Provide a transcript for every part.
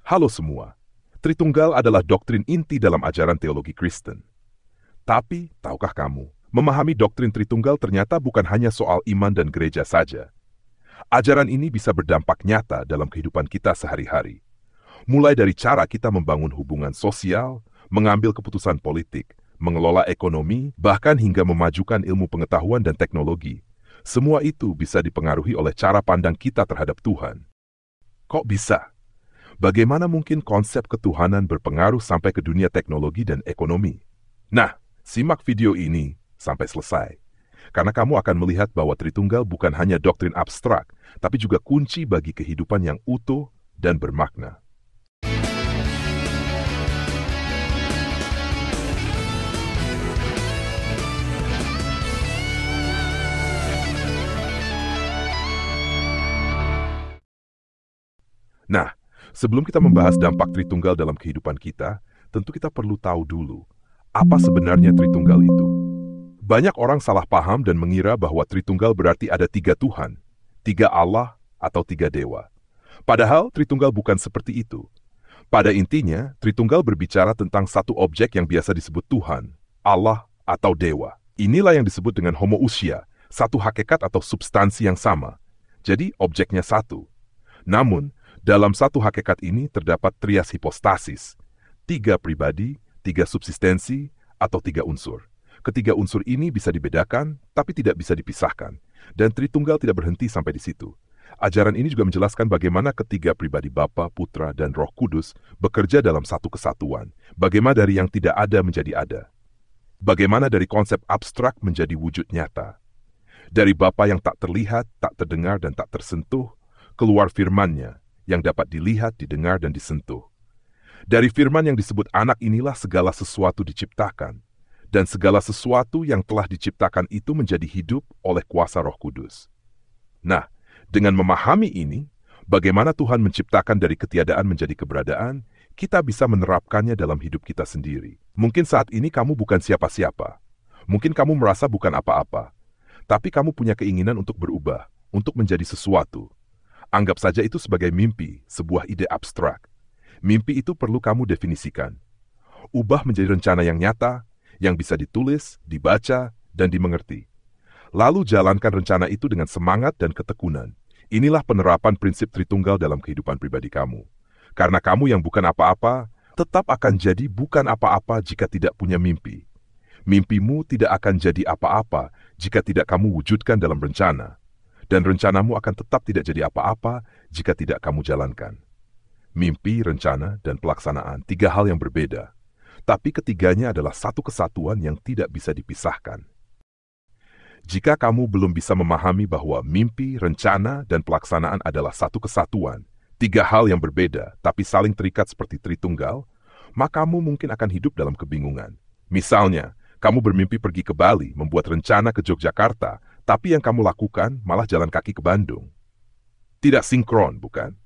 Halo semua, Tritunggal adalah doktrin inti dalam ajaran teologi Kristen. Tapi, tahukah kamu, memahami doktrin Tritunggal ternyata bukan hanya soal iman dan gereja saja. Ajaran ini bisa berdampak nyata dalam kehidupan kita sehari-hari. Mulai dari cara kita membangun hubungan sosial, mengambil keputusan politik, mengelola ekonomi, bahkan hingga memajukan ilmu pengetahuan dan teknologi. Semua itu bisa dipengaruhi oleh cara pandang kita terhadap Tuhan. Kok bisa? Bagaimana mungkin konsep ketuhanan berpengaruh sampai ke dunia teknologi dan ekonomi? Nah, simak video ini sampai selesai. Karena kamu akan melihat bahwa Tritunggal bukan hanya doktrin abstrak, tapi juga kunci bagi kehidupan yang utuh dan bermakna. Nah, sebelum kita membahas dampak Tritunggal dalam kehidupan kita, tentu kita perlu tahu dulu, apa sebenarnya Tritunggal itu? Banyak orang salah paham dan mengira bahwa Tritunggal berarti ada 3 Tuhan, 3 Allah, atau 3 dewa. Padahal Tritunggal bukan seperti itu. Pada intinya, Tritunggal berbicara tentang satu objek yang biasa disebut Tuhan, Allah, atau dewa. Inilah yang disebut dengan homoousia, satu hakikat atau substansi yang sama. Jadi, objeknya satu. Namun, dalam satu hakikat ini terdapat trias hipostasis, 3 pribadi, 3 subsistensi, atau 3 unsur. Ketiga unsur ini bisa dibedakan, tapi tidak bisa dipisahkan. Dan Tritunggal tidak berhenti sampai di situ. Ajaran ini juga menjelaskan bagaimana ketiga pribadi Bapa, Putra, dan Roh Kudus bekerja dalam satu kesatuan. Bagaimana dari yang tidak ada menjadi ada. Bagaimana dari konsep abstrak menjadi wujud nyata. Dari Bapa yang tak terlihat, tak terdengar, dan tak tersentuh, keluar firman-Nya yang dapat dilihat, didengar, dan disentuh. Dari firman yang disebut anak inilah segala sesuatu diciptakan, dan segala sesuatu yang telah diciptakan itu menjadi hidup oleh kuasa Roh Kudus. Nah, dengan memahami ini, bagaimana Tuhan menciptakan dari ketiadaan menjadi keberadaan, kita bisa menerapkannya dalam hidup kita sendiri. Mungkin saat ini kamu bukan siapa-siapa. Mungkin kamu merasa bukan apa-apa. Tapi kamu punya keinginan untuk berubah, untuk menjadi sesuatu. Anggap saja itu sebagai mimpi, sebuah ide abstrak. Mimpi itu perlu kamu definisikan. Ubah menjadi rencana yang nyata, yang bisa ditulis, dibaca, dan dimengerti. Lalu jalankan rencana itu dengan semangat dan ketekunan. Inilah penerapan prinsip Tritunggal dalam kehidupan pribadi kamu. Karena kamu yang bukan apa-apa, tetap akan jadi bukan apa-apa jika tidak punya mimpi. Mimpimu tidak akan jadi apa-apa jika tidak kamu wujudkan dalam rencana. Dan rencanamu akan tetap tidak jadi apa-apa jika tidak kamu jalankan. Mimpi, rencana, dan pelaksanaan 3 hal yang berbeda. Tapi ketiganya adalah satu kesatuan yang tidak bisa dipisahkan. Jika kamu belum bisa memahami bahwa mimpi, rencana, dan pelaksanaan adalah satu kesatuan, 3 hal yang berbeda tapi saling terikat seperti Tritunggal, maka kamu mungkin akan hidup dalam kebingungan. Misalnya, kamu bermimpi pergi ke Bali, membuat rencana ke Yogyakarta, tapi yang kamu lakukan malah jalan kaki ke Bandung. Tidak sinkron, bukan?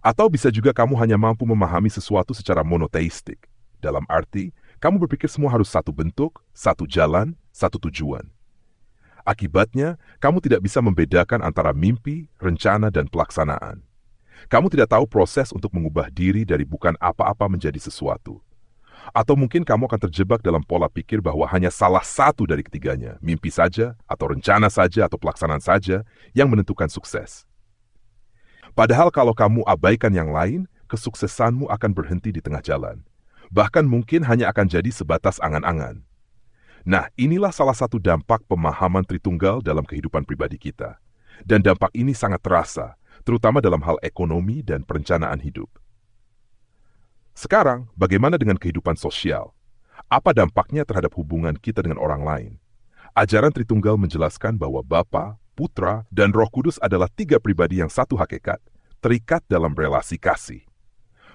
Atau bisa juga kamu hanya mampu memahami sesuatu secara monoteistik. Dalam arti, kamu berpikir semua harus satu bentuk, satu jalan, satu tujuan. Akibatnya, kamu tidak bisa membedakan antara mimpi, rencana, dan pelaksanaan. Kamu tidak tahu proses untuk mengubah diri dari bukan apa-apa menjadi sesuatu. Atau mungkin kamu akan terjebak dalam pola pikir bahwa hanya salah satu dari ketiganya, mimpi saja, atau rencana saja, atau pelaksanaan saja, yang menentukan sukses. Padahal kalau kamu abaikan yang lain, kesuksesanmu akan berhenti di tengah jalan. Bahkan mungkin hanya akan jadi sebatas angan-angan. Nah, inilah salah satu dampak pemahaman Tritunggal dalam kehidupan pribadi kita. Dan dampak ini sangat terasa, terutama dalam hal ekonomi dan perencanaan hidup. Sekarang, bagaimana dengan kehidupan sosial? Apa dampaknya terhadap hubungan kita dengan orang lain? Ajaran Tritunggal menjelaskan bahwa Bapa, Putra, dan Roh Kudus adalah 3 pribadi yang satu hakikat, terikat dalam relasi kasih.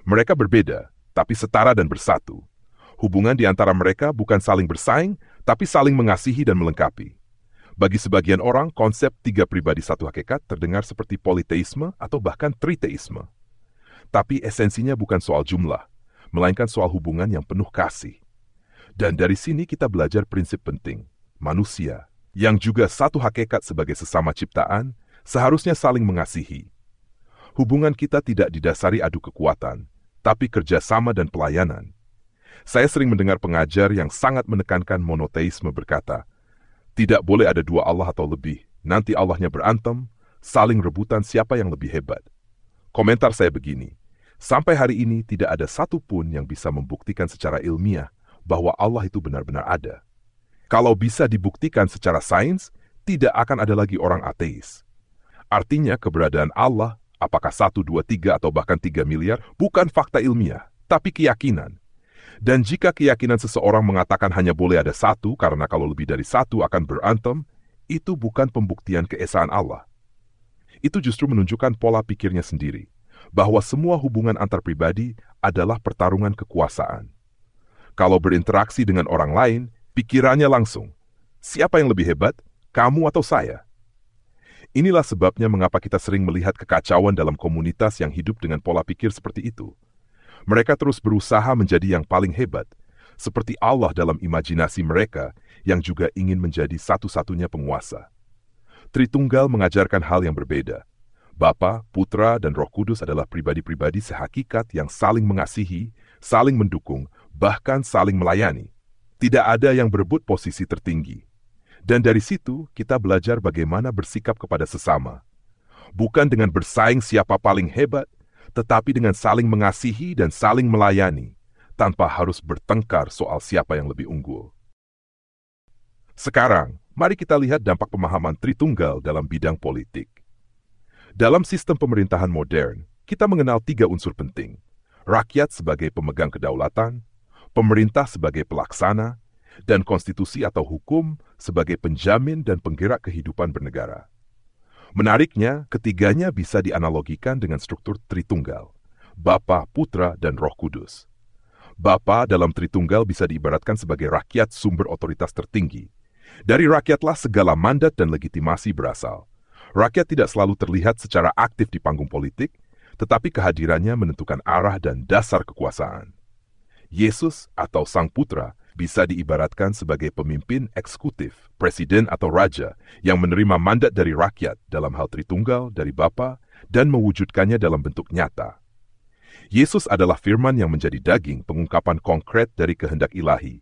Mereka berbeda, tapi setara dan bersatu. Hubungan di antara mereka bukan saling bersaing, tapi saling mengasihi dan melengkapi. Bagi sebagian orang, konsep 3 pribadi satu hakikat terdengar seperti politeisme atau bahkan triteisme. Tapi esensinya bukan soal jumlah, melainkan soal hubungan yang penuh kasih. Dan dari sini kita belajar prinsip penting. Manusia, yang juga satu hakikat sebagai sesama ciptaan, seharusnya saling mengasihi. Hubungan kita tidak didasari adu kekuatan, tapi kerjasama dan pelayanan. Saya sering mendengar pengajar yang sangat menekankan monoteisme berkata, tidak boleh ada dua Allah atau lebih, nanti Allahnya berantem, saling rebutan siapa yang lebih hebat. Komentar saya begini, sampai hari ini tidak ada satupun yang bisa membuktikan secara ilmiah bahwa Allah itu benar-benar ada. Kalau bisa dibuktikan secara sains, tidak akan ada lagi orang ateis. Artinya keberadaan Allah, apakah 1, 2, 3 atau bahkan 3 miliar, bukan fakta ilmiah, tapi keyakinan. Dan jika keyakinan seseorang mengatakan hanya boleh ada satu, karena kalau lebih dari satu akan berantem, itu bukan pembuktian keesaan Allah. Itu justru menunjukkan pola pikirnya sendiri, bahwa semua hubungan antar pribadi adalah pertarungan kekuasaan. Kalau berinteraksi dengan orang lain, pikirannya langsung, siapa yang lebih hebat, kamu atau saya? Inilah sebabnya mengapa kita sering melihat kekacauan dalam komunitas yang hidup dengan pola pikir seperti itu. Mereka terus berusaha menjadi yang paling hebat, seperti Allah dalam imajinasi mereka yang juga ingin menjadi satu-satunya penguasa. Tritunggal mengajarkan hal yang berbeda. Bapa, Putra, dan Roh Kudus adalah pribadi-pribadi sehakikat yang saling mengasihi, saling mendukung, bahkan saling melayani. Tidak ada yang berebut posisi tertinggi. Dan dari situ, kita belajar bagaimana bersikap kepada sesama. Bukan dengan bersaing siapa paling hebat, tetapi dengan saling mengasihi dan saling melayani, tanpa harus bertengkar soal siapa yang lebih unggul. Sekarang, mari kita lihat dampak pemahaman Tritunggal dalam bidang politik. Dalam sistem pemerintahan modern, kita mengenal 3 unsur penting. Rakyat sebagai pemegang kedaulatan, pemerintah sebagai pelaksana, dan konstitusi atau hukum sebagai penjamin dan penggerak kehidupan bernegara. Menariknya, ketiganya bisa dianalogikan dengan struktur Tritunggal, Bapa, Putra, dan Roh Kudus. Bapa dalam Tritunggal bisa diibaratkan sebagai rakyat sumber otoritas tertinggi. Dari rakyatlah segala mandat dan legitimasi berasal. Rakyat tidak selalu terlihat secara aktif di panggung politik, tetapi kehadirannya menentukan arah dan dasar kekuasaan. Yesus atau Sang Putra bisa diibaratkan sebagai pemimpin eksekutif, presiden atau raja yang menerima mandat dari rakyat dalam hal Tritunggal dari Bapa dan mewujudkannya dalam bentuk nyata. Yesus adalah firman yang menjadi daging, pengungkapan konkret dari kehendak ilahi.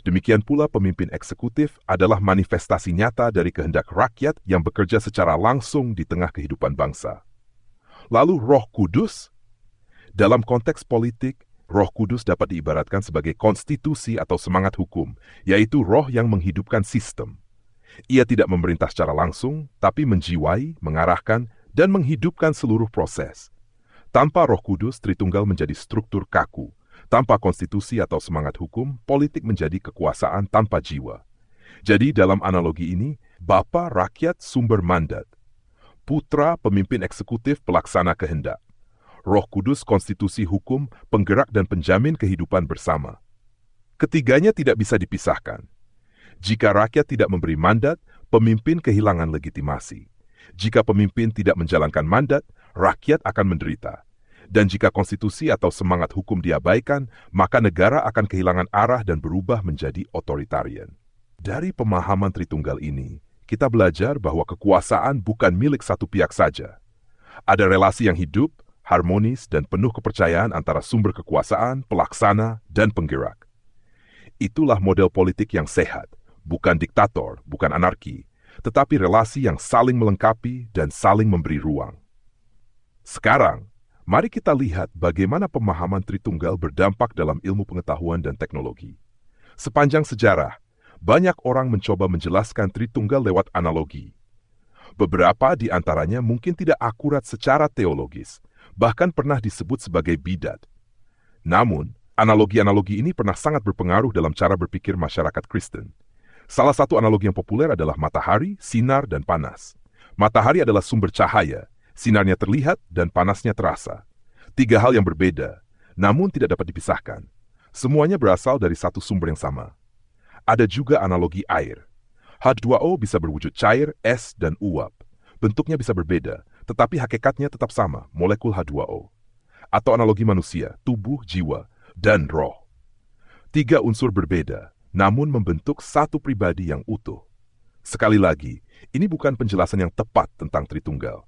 Demikian pula pemimpin eksekutif adalah manifestasi nyata dari kehendak rakyat yang bekerja secara langsung di tengah kehidupan bangsa. Lalu Roh Kudus? Dalam konteks politik, Roh Kudus dapat diibaratkan sebagai konstitusi atau semangat hukum, yaitu roh yang menghidupkan sistem. Ia tidak memerintah secara langsung, tapi menjiwai, mengarahkan, dan menghidupkan seluruh proses. Tanpa Roh Kudus, Tritunggal menjadi struktur kaku. Tanpa konstitusi atau semangat hukum, politik menjadi kekuasaan tanpa jiwa. Jadi dalam analogi ini, Bapa rakyat sumber mandat, Putra pemimpin eksekutif pelaksana kehendak, Roh Kudus konstitusi hukum, penggerak dan penjamin kehidupan bersama. Ketiganya tidak bisa dipisahkan. Jika rakyat tidak memberi mandat, pemimpin kehilangan legitimasi. Jika pemimpin tidak menjalankan mandat, rakyat akan menderita. Dan jika konstitusi atau semangat hukum diabaikan, maka negara akan kehilangan arah dan berubah menjadi otoritarian. Dari pemahaman Tritunggal ini, kita belajar bahwa kekuasaan bukan milik satu pihak saja. Ada relasi yang hidup, harmonis, dan penuh kepercayaan antara sumber kekuasaan, pelaksana, dan penggerak. Itulah model politik yang sehat, bukan diktator, bukan anarki, tetapi relasi yang saling melengkapi dan saling memberi ruang. Sekarang, mari kita lihat bagaimana pemahaman Tritunggal berdampak dalam ilmu pengetahuan dan teknologi. Sepanjang sejarah, banyak orang mencoba menjelaskan Tritunggal lewat analogi. Beberapa di antaranya mungkin tidak akurat secara teologis, bahkan pernah disebut sebagai bidat. Namun, analogi-analogi ini pernah sangat berpengaruh dalam cara berpikir masyarakat Kristen. Salah satu analogi yang populer adalah matahari, sinar, dan panas. Matahari adalah sumber cahaya. Sinarnya terlihat dan panasnya terasa. 3 hal yang berbeda, namun tidak dapat dipisahkan. Semuanya berasal dari satu sumber yang sama. Ada juga analogi air. H2O bisa berwujud cair, es, dan uap. Bentuknya bisa berbeda, tetapi hakikatnya tetap sama, molekul H2O. Atau analogi manusia, tubuh, jiwa, dan roh. 3 unsur berbeda, namun membentuk satu pribadi yang utuh. Sekali lagi, ini bukan penjelasan yang tepat tentang Tritunggal.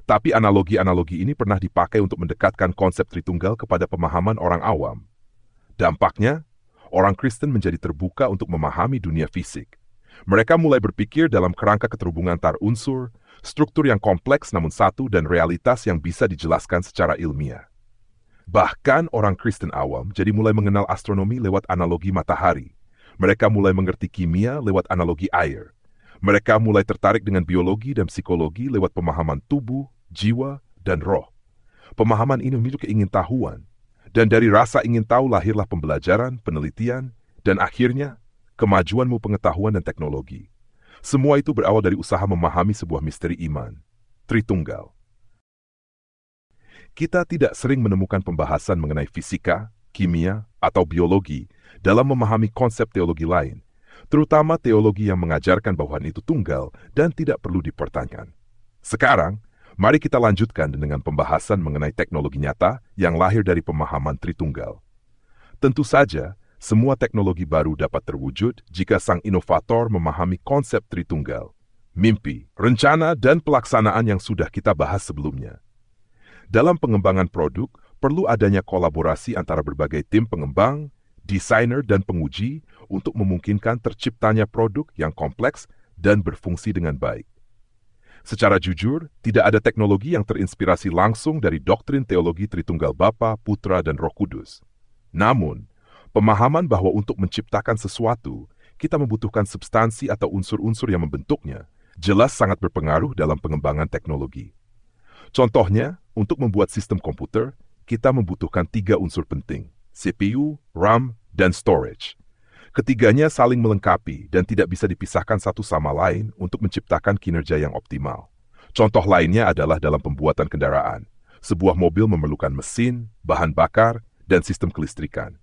Tapi analogi-analogi ini pernah dipakai untuk mendekatkan konsep Tritunggal kepada pemahaman orang awam. Dampaknya, orang Kristen menjadi terbuka untuk memahami dunia fisik. Mereka mulai berpikir dalam kerangka keterhubungan antar unsur, struktur yang kompleks namun satu, dan realitas yang bisa dijelaskan secara ilmiah. Bahkan orang Kristen awam jadi mulai mengenal astronomi lewat analogi matahari. Mereka mulai mengerti kimia lewat analogi air. Mereka mulai tertarik dengan biologi dan psikologi lewat pemahaman tubuh, jiwa, dan roh. Pemahaman ini memiliki keingintahuan, dan dari rasa ingin tahu lahirlah pembelajaran, penelitian, dan akhirnya kemajuanmu pengetahuan dan teknologi. Semua itu berawal dari usaha memahami sebuah misteri iman, Tritunggal. Kita tidak sering menemukan pembahasan mengenai fisika, kimia, atau biologi dalam memahami konsep teologi lain, terutama teologi yang mengajarkan bahwa itu tunggal dan tidak perlu dipertanyakan. Sekarang, mari kita lanjutkan dengan pembahasan mengenai teknologi nyata yang lahir dari pemahaman Tritunggal. Tentu saja, semua teknologi baru dapat terwujud jika sang inovator memahami konsep Tritunggal, mimpi, rencana, dan pelaksanaan yang sudah kita bahas sebelumnya. Dalam pengembangan produk, perlu adanya kolaborasi antara berbagai tim pengembang, desainer, dan penguji untuk memungkinkan terciptanya produk yang kompleks dan berfungsi dengan baik. Secara jujur, tidak ada teknologi yang terinspirasi langsung dari doktrin teologi Tritunggal Bapa, Putra, dan Roh Kudus. Namun, pemahaman bahwa untuk menciptakan sesuatu, kita membutuhkan substansi atau unsur-unsur yang membentuknya, jelas sangat berpengaruh dalam pengembangan teknologi. Contohnya, untuk membuat sistem komputer, kita membutuhkan 3 unsur penting, CPU, RAM, dan storage. Ketiganya saling melengkapi dan tidak bisa dipisahkan satu sama lain untuk menciptakan kinerja yang optimal. Contoh lainnya adalah dalam pembuatan kendaraan. Sebuah mobil memerlukan mesin, bahan bakar, dan sistem kelistrikan.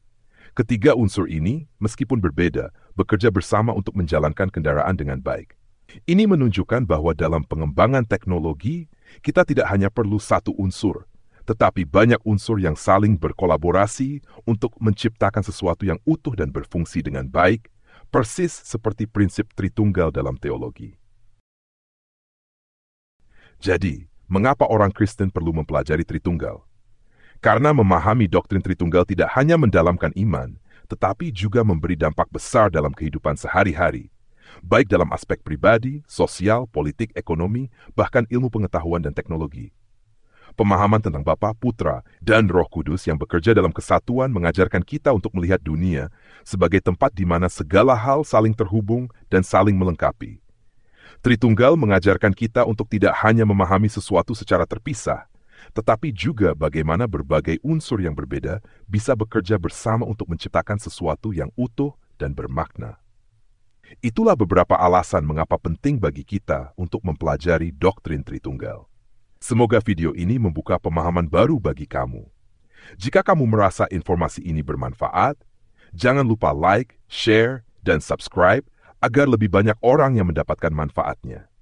Ketiga unsur ini, meskipun berbeda, bekerja bersama untuk menjalankan kendaraan dengan baik. Ini menunjukkan bahwa dalam pengembangan teknologi, kita tidak hanya perlu satu unsur, tetapi banyak unsur yang saling berkolaborasi untuk menciptakan sesuatu yang utuh dan berfungsi dengan baik, persis seperti prinsip Tritunggal dalam teologi. Jadi, mengapa orang Kristen perlu mempelajari Tritunggal? Karena memahami doktrin Tritunggal tidak hanya mendalamkan iman, tetapi juga memberi dampak besar dalam kehidupan sehari-hari, baik dalam aspek pribadi, sosial, politik, ekonomi, bahkan ilmu pengetahuan dan teknologi. Pemahaman tentang Bapa, Putra, dan Roh Kudus yang bekerja dalam kesatuan mengajarkan kita untuk melihat dunia sebagai tempat di mana segala hal saling terhubung dan saling melengkapi. Tritunggal mengajarkan kita untuk tidak hanya memahami sesuatu secara terpisah, tetapi juga bagaimana berbagai unsur yang berbeda bisa bekerja bersama untuk menciptakan sesuatu yang utuh dan bermakna. Itulah beberapa alasan mengapa penting bagi kita untuk mempelajari doktrin Tritunggal. Semoga video ini membuka pemahaman baru bagi kamu. Jika kamu merasa informasi ini bermanfaat, jangan lupa like, share, dan subscribe agar lebih banyak orang yang mendapatkan manfaatnya.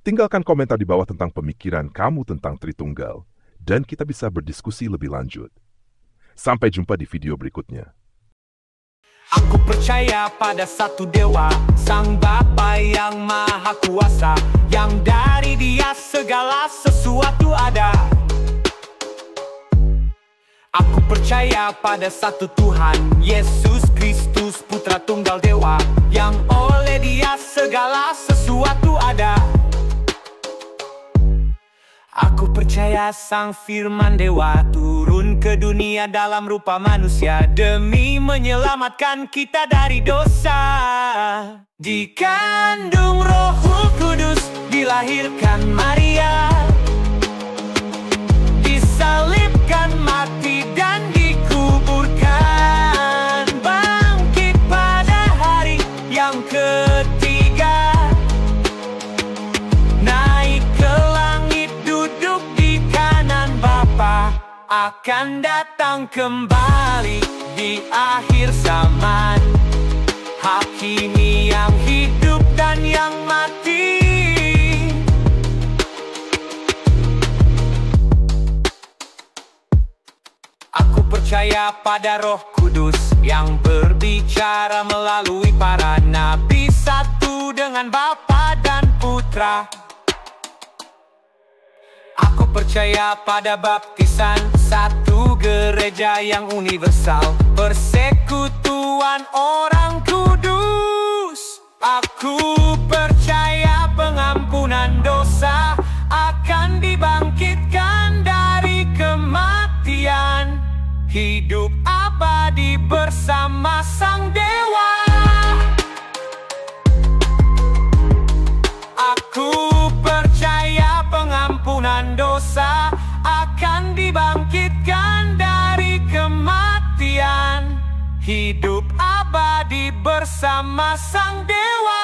Tinggalkan komentar di bawah tentang pemikiran kamu tentang Tritunggal, dan kita bisa berdiskusi lebih lanjut. Sampai jumpa di video berikutnya. Aku percaya pada satu dewa, Sang Bapa yang Maha Kuasa, yang dari Dia segala sesuatu ada. Aku percaya pada satu Tuhan, Yesus Kristus Putra Tunggal Dewa, yang oleh Dia segala sesuatu ada. Aku percaya Sang Firman Dewa turun ke dunia dalam rupa manusia demi menyelamatkan kita dari dosa. Dikandung Roh Kudus, dilahirkan Maria, disalibkan, mati, dan dikuburkan, bangkit pada hari yang ketiga, naik ke langit, duduk di kanan Bapa, akan datang kembali di akhir zaman, hakimi yang hidup dan yang mati. Aku percaya pada Roh Kudus yang berbicara melalui para nabi, satu dengan Bapa dan Putra. Aku percaya pada baptisan, satu gereja yang universal, persekutuan orang kudus. Aku percaya pengampunan dosa akan dibangkitkan dari kematian, hidup abadi bersama Sang Dewa. Aku percaya pengampunan dosa akan dibangkitkan dari kematian, hidup abadi bersama Sang Dewa.